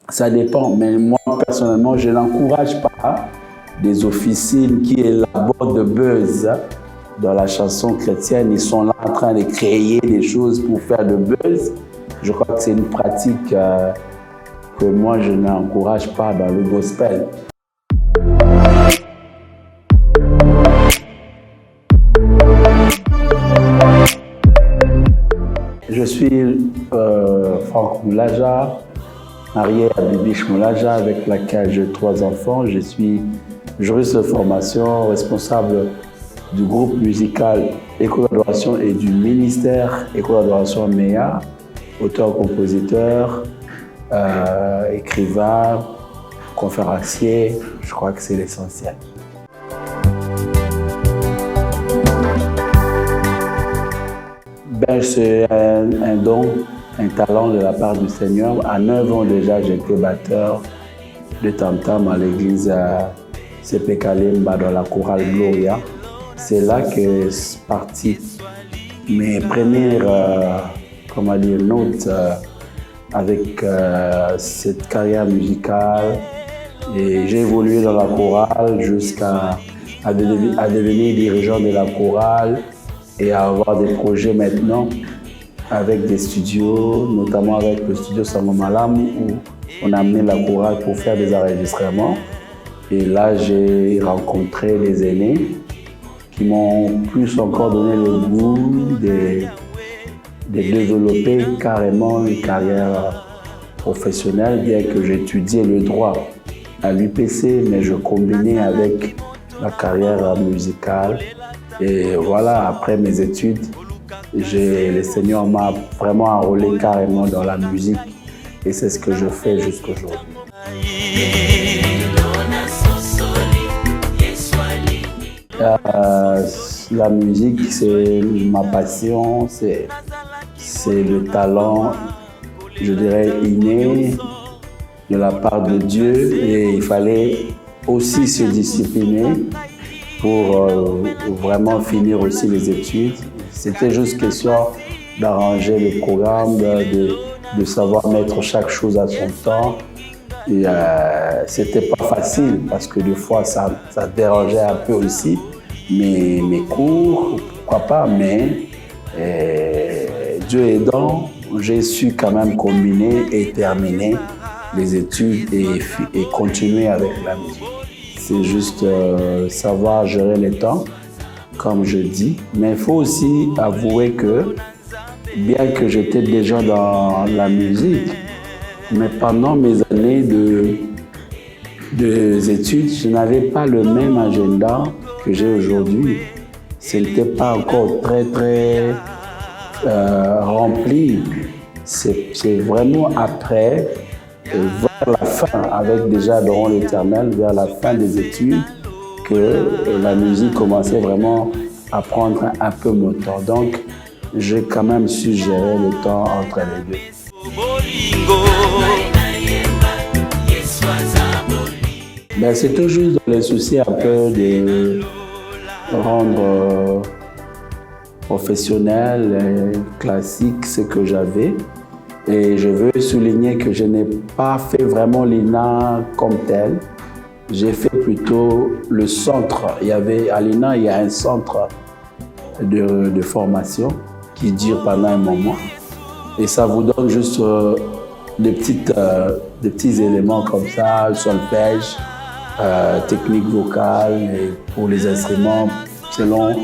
Ça dépend, mais moi, personnellement, je n'encourage pas des officines qui élaborent de buzz dans la chanson chrétienne. Ils sont là en train de créer des choses pour faire de buzz. Je crois que c'est une pratique que moi, je n'encourage pas dans le gospel. Je suis Franck Moulaja, marié à Bibiche Moulaja, avec laquelle j'ai 3 enfants. Je suis juriste de formation, responsable du groupe musical École d'Adoration et du ministère École d'Adoration MEA, auteur-compositeur, écrivain, conférencier. Je crois que c'est l'essentiel. C'est un don, un talent de la part du Seigneur. À 9 ans déjà, j'étais batteur de tam-tam à l'église CP Kalimba dans la chorale Gloria. C'est là que c'est parti mes premières notes avec cette carrière musicale. Et j'ai évolué dans la chorale jusqu'à devenir dirigeant de la chorale et à avoir des projets maintenant avec des studios, notamment avec le studio Sangomalam où on a amené la chorale pour faire des enregistrements. Et là, j'ai rencontré des aînés qui m'ont plus encore donné le goût de développer carrément une carrière professionnelle, bien que j'étudiais le droit à l'UPC, mais je combinais avec la carrière musicale. Et voilà, après mes études, le Seigneur m'a vraiment enrôlé carrément dans la musique et c'est ce que je fais jusqu'aujourd'hui. La musique, c'est ma passion, c'est le talent, je dirais, inné de la part de Dieu et il fallait aussi se discipliner pour vraiment finir aussi les études. C'était juste question d'arranger le programme, de savoir mettre chaque chose à son temps. Et c'était pas facile parce que des fois ça dérangeait un peu aussi. Mes cours, pourquoi pas, mais Dieu aidant, j'ai su quand même combiner et terminer les études et continuer avec la musique. C'est juste savoir gérer le temps, comme je dis. Mais il faut aussi avouer que, bien que j'étais déjà dans la musique, mais pendant mes années d'études, je n'avais pas le même agenda que j'ai aujourd'hui. Ce n'était pas encore très rempli. C'est vraiment après, vers la fin, avec déjà Adoron l'Éternel, vers la fin des études, que la musique commençait vraiment à prendre un peu mon temps. Donc, j'ai quand même su gérer le temps entre les deux. C'est toujours dans les soucis un peu de rendre professionnel et classique ce que j'avais. Et je veux souligner que je n'ai pas fait vraiment l'INA comme tel. J'ai fait plutôt le centre. À l'INA, il y a un centre de formation qui dure pendant un moment. Et ça vous donne juste des petits éléments comme ça, solfège, technique vocale et pour les instruments, selon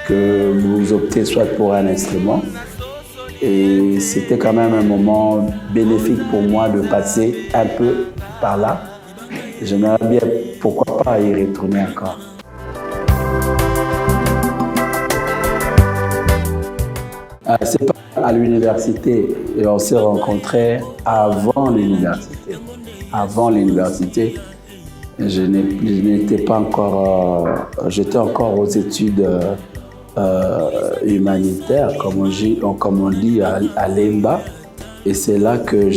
que vous optez soit pour un instrument. Et c'était quand même un moment bénéfique pour moi de passer un peu par là. J'aimerais bien, pourquoi pas, y retourner encore. C'est pas à l'université et on s'est rencontrés avant l'université. Avant l'université, je n'étais pas encore, j'étais encore aux études humanitaire, comme on dit à Lemba. Et c'est là que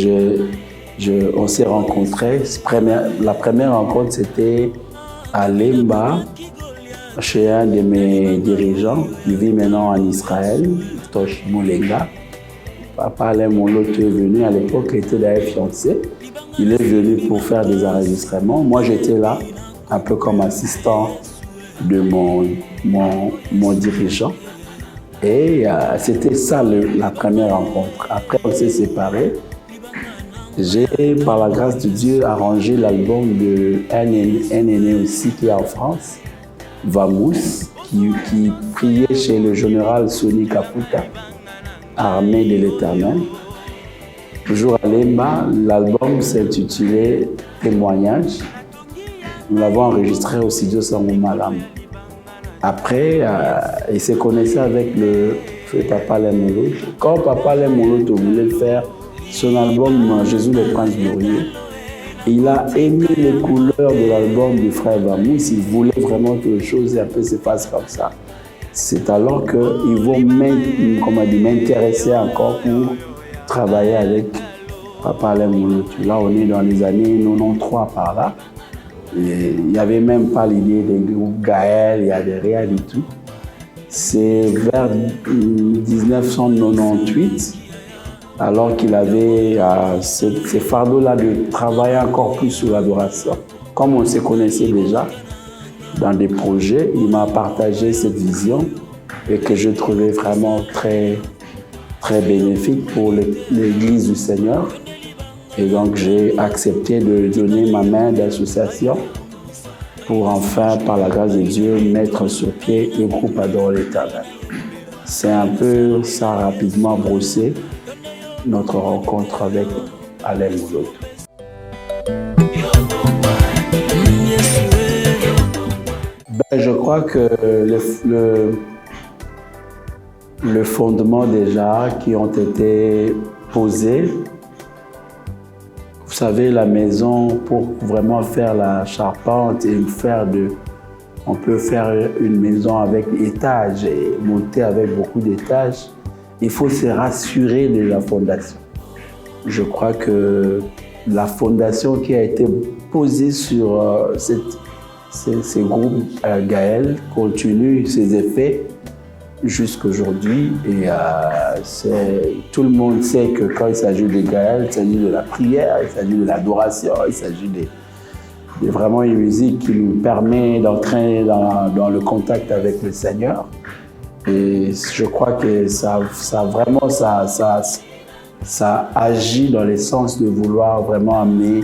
on s'est rencontrés. La première rencontre, c'était à Lemba, chez un de mes dirigeants, qui vit maintenant en Israël, Tosh Moulenga. Papa Alain Molo est venu à l'époque, il était d'ailleurs fiancé. il est venu pour faire des enregistrements. Moi, j'étais là, un peu comme assistant de mon dirigeant. Et c'était ça la première rencontre. Après, on s'est séparés. J'ai, par la grâce de Dieu, arrangé l'album d'un aîné aussi qui est en France, Vamous, qui priait chez le général Soni Kaputa, armée de l'Éternel. Toujours à Lemba, l'album s'intitulait Témoignage. Nous l'avons enregistré au studio Sango Malam. Après, il s'est connecté avec le feu Papa Lemolo. Quand Papa Lemolo voulait faire son album Jésus le Prince Glorieux, il a aimé les couleurs de l'album du frère Vamous. Il voulait vraiment que les choses un peu se fassent comme ça. C'est alors qu'ils vont m'intéresser encore pour travailler avec Papa Lemolo. Là, on est dans les années 93 par là. Il n'y avait même pas l'idée des groupes Gaël, il n'y avait rien du tout. C'est vers 1998, alors qu'il avait ces fardeaux-là de travailler encore plus sur l'adoration. Comme on se connaissait déjà dans des projets, il m'a partagé cette vision et que je trouvais vraiment très, très bénéfique pour l'Église du Seigneur. Et donc, j'ai accepté de donner ma main d'association pour enfin, par la grâce de Dieu, mettre sur pied le groupe Adore l'Éternel. C'est un peu ça rapidement brossé, notre rencontre avec Alain Mouloud. Je crois que le fondement déjà qui ont été posés. Vous savez, la maison, pour vraiment faire la charpente et on peut faire une maison avec étages et monter avec beaucoup d'étages, il faut se rassurer de la fondation. Je crois que la fondation qui a été posée sur ces groupes Gaël continue ses effets jusqu'aujourd'hui. Et tout le monde sait que quand il s'agit de Gaël, il s'agit de la prière, il s'agit de l'adoration, il s'agit de vraiment une musique qui nous permet d'entrer dans le contact avec le Seigneur. Et je crois que ça agit dans le sens de vouloir vraiment amener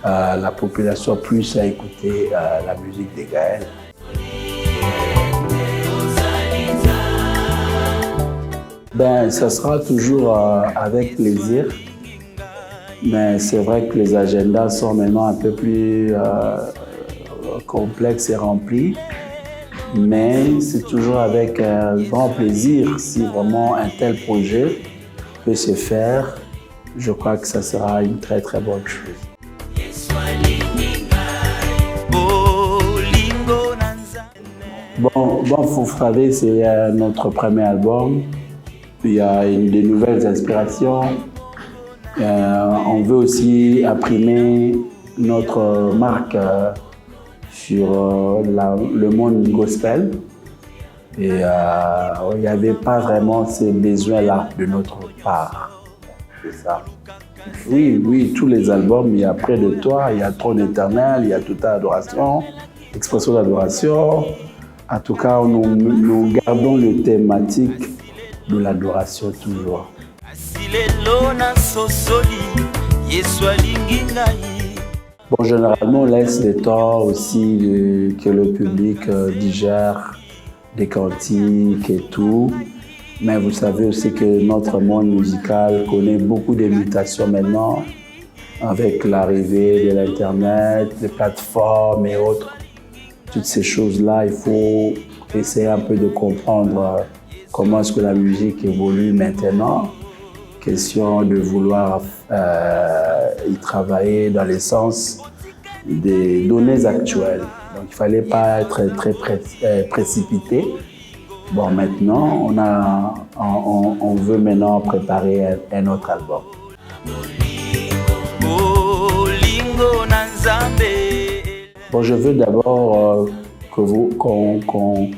la population plus à écouter la musique de Gaël. Ça sera toujours avec plaisir, mais c'est vrai que les agendas sont maintenant un peu plus complexes et remplis, mais c'est toujours avec un grand plaisir si vraiment un tel projet peut se faire. Je crois que ça sera une très très bonne chose. Bon, vous savez, c'est notre premier album. Il y a de nouvelles inspirations. On veut aussi imprimer notre marque sur le monde gospel. Et il n'y avait pas vraiment ces besoins-là de notre part. C'est ça. Oui, tous les albums, il y a Près de toi, il y a Trône éternel, il y a Toute adoration, Expression d'adoration. En tout cas, nous gardons le thématique de l'adoration toujours. Bon, généralement, on laisse le temps aussi que le public digère des cantiques et tout. Mais vous savez aussi que notre monde musical connaît beaucoup de mutations maintenant avec l'arrivée de l'Internet, des plateformes et autres. Toutes ces choses-là, il faut essayer un peu de comprendre comment est-ce que la musique évolue maintenant. Question de vouloir y travailler dans le sens des données actuelles. Donc il ne fallait pas être très précipité. Bon, maintenant, on veut maintenant préparer un autre album. Bon, je veux d'abord qu'on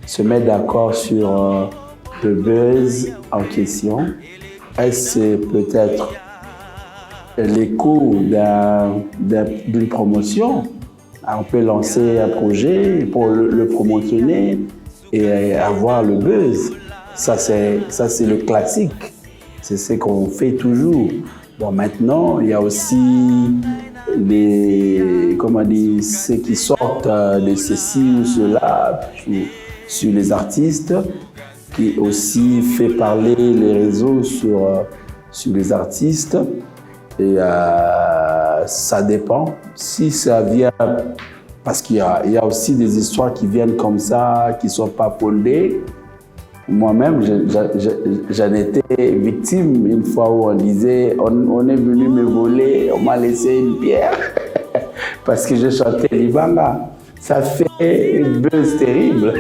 se mette d'accord sur le buzz en question. Est-ce peut-être l'écho d'une promotion. On peut lancer un projet pour le promotionner et avoir le buzz. Ça, c'est le classique. C'est ce qu'on fait toujours. Bon, maintenant, il y a aussi ceux qui sortent de ceci ou cela sur les artistes, qui aussi fait parler les réseaux sur les artistes. Et ça dépend. Si ça vient, parce qu'il y a aussi des histoires qui viennent comme ça, qui ne sont pas fondées. Moi-même, j'en étais victime une fois où on disait on est venu me voler, on m'a laissé une pierre parce que je chantais Libanga. Ça fait une buzz terrible.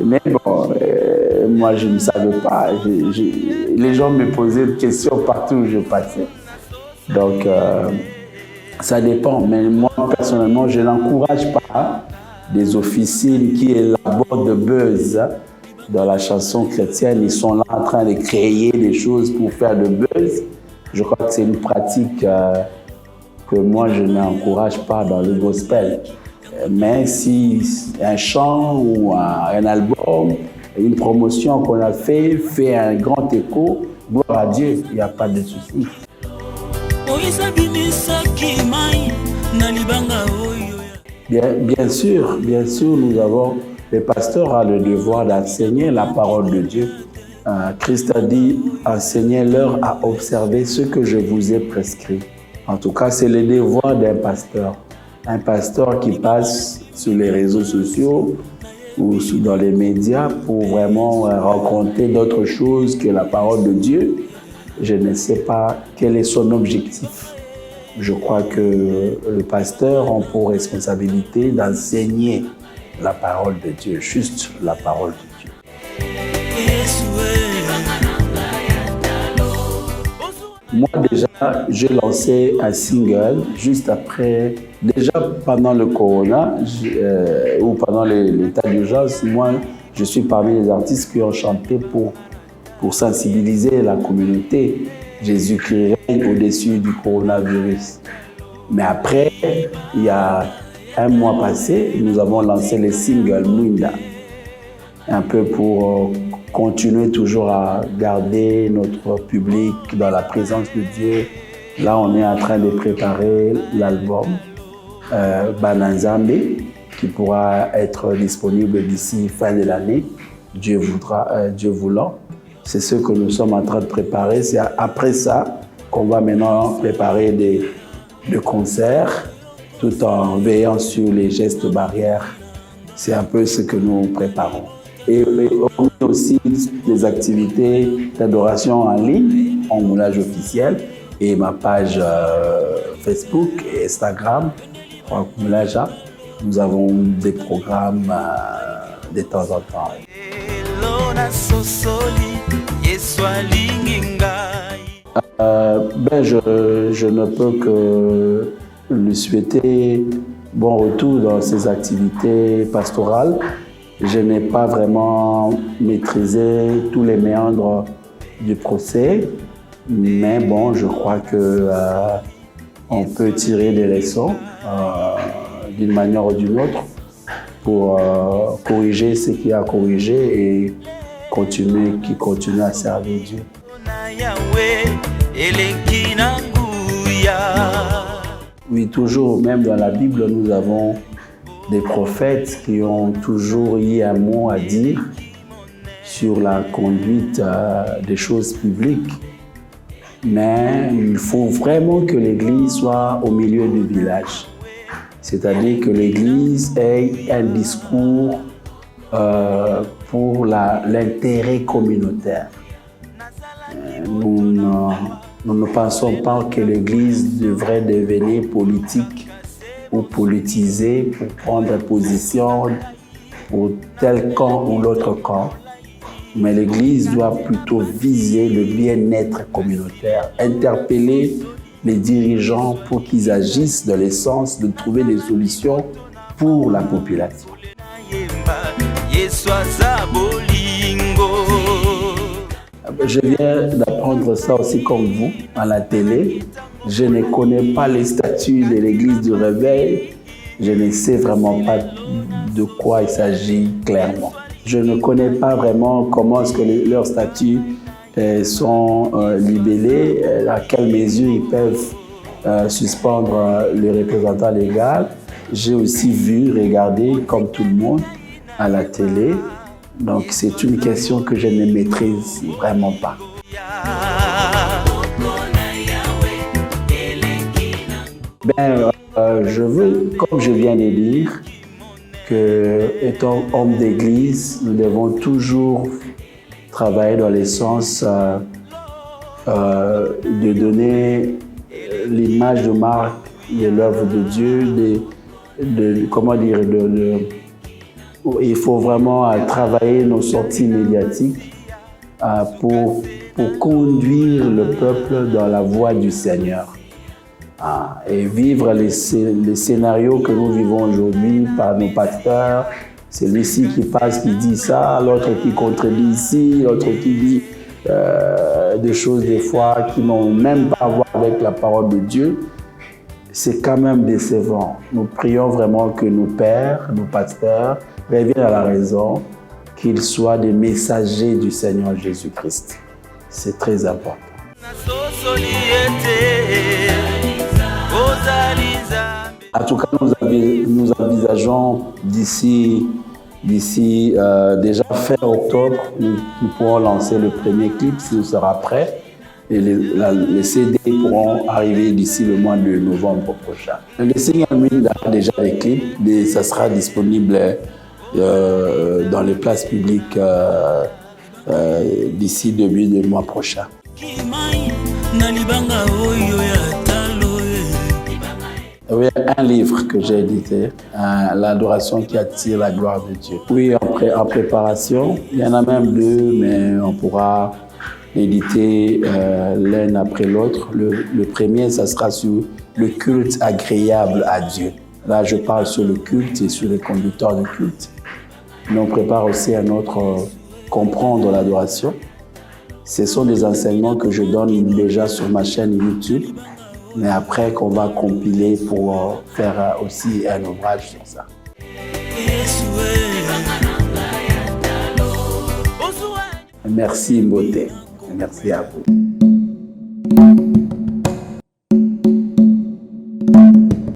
Mais bon, moi je ne savais pas. Les gens me posaient des questions partout où je passais. Donc, ça dépend. Mais moi, personnellement, je n'encourage pas des officines qui élaborent de buzz. Dans la chanson chrétienne, ils sont là en train de créer des choses pour faire de buzz. Je crois que c'est une pratique que moi, je n'encourage pas dans le gospel. Mais si un chant ou un album, une promotion qu'on a fait un grand écho, gloire à Dieu, il n'y a pas de souci. Bien sûr, nous avons... Le pasteur a le devoir d'enseigner la parole de Dieu. Christ a dit, enseignez-leur à observer ce que je vous ai prescrit. En tout cas, c'est le devoir d'un pasteur. Un pasteur qui passe sur les réseaux sociaux ou dans les médias pour vraiment rencontrer d'autres choses que la parole de Dieu. Je ne sais pas quel est son objectif. Je crois que le pasteur a pour responsabilité d'enseigner la parole de Dieu, juste la parole de Dieu. Moi déjà, j'ai lancé un single juste après, déjà pendant le corona ou pendant l'état d'urgence. Moi, je suis parmi les artistes qui ont chanté pour sensibiliser la communauté. Jésus-Christ règne au-dessus du coronavirus. Mais après, il y a un mois passé, nous avons lancé le single Mwinda, un peu pour continuer toujours à garder notre public dans la présence de Dieu. Là, on est en train de préparer l'album Bananzambe, qui pourra être disponible d'ici fin de l'année, Dieu voulant. C'est ce que nous sommes en train de préparer. C'est après ça qu'on va maintenant préparer des concerts, tout en veillant sur les gestes barrières. C'est un peu ce que nous préparons. Et on a aussi des activités d'adoration en ligne, en moulage officiel, et ma page Facebook et Instagram, Franck Moulaja. Nous avons des programmes de temps en temps. Je ne peux que lui souhaiter bon retour dans ses activités pastorales. Je n'ai pas vraiment maîtrisé tous les méandres du procès, mais bon, je crois que on peut tirer des leçons d'une manière ou d'une autre pour corriger ce qu'il y a à corriger et continuer à servir Dieu. Oui, toujours, même dans la Bible, nous avons des prophètes qui ont toujours eu un mot à dire sur la conduite des choses publiques. Mais il faut vraiment que l'Église soit au milieu du village. C'est-à-dire que l'Église ait un discours pour l'intérêt communautaire. Nous ne pensons pas que l'Église devrait devenir politique ou politisée pour prendre position pour tel camp ou l'autre camp. Mais l'Église doit plutôt viser le bien-être communautaire, interpeller les dirigeants pour qu'ils agissent dans le sens de trouver des solutions pour la population. je viens d'apprendre ça aussi comme vous, à la télé. Je ne connais pas les statuts de l'église du réveil. Je ne sais vraiment pas de quoi il s'agit clairement. Je ne connais pas vraiment comment est-ce que leurs statuts sont libellés, à quelle mesure ils peuvent suspendre le représentant légal. J'ai aussi vu, regardé, comme tout le monde, à la télé. Donc, c'est une question que je ne maîtrise vraiment pas. Je veux, comme je viens de dire, que étant homme d'église, nous devons toujours travailler dans le sens de donner l'image de marque de l'œuvre de Dieu, il faut vraiment travailler nos sorties médiatiques pour conduire le peuple dans la voie du Seigneur. Et vivre les scénarios que nous vivons aujourd'hui par nos pasteurs, celui-ci qui passe, qui dit ça, l'autre qui contredit ici, l'autre qui dit des choses des fois qui n'ont même pas à voir avec la parole de Dieu, c'est quand même décevant. Nous prions vraiment que nos pères, nos pasteurs reviennent à la raison, qu'ils soient des messagers du Seigneur Jésus-Christ. C'est très important. En tout cas, nous envisageons d'ici déjà fin octobre, nous pourrons lancer le premier clip s'il sera prêt. Et les CD pourront arriver d'ici le mois de novembre prochain. Le Single Wind a déjà des clips, et ça sera disponible dans les places publiques d'ici début du mois prochain. Oui, un livre que j'ai édité, L'adoration qui attire la gloire de Dieu. Oui, en préparation, il y en a même deux, mais on pourra éditer l'un après l'autre. Le premier, ça sera sur le culte agréable à Dieu. Là, je parle sur le culte et sur les conducteurs de culte. Mais on prépare aussi un autre, comprendre l'adoration. Ce sont des enseignements que je donne déjà sur ma chaîne YouTube, mais après qu'on va compiler pour faire aussi un ouvrage sur ça. Merci Mbote. Merci à vous.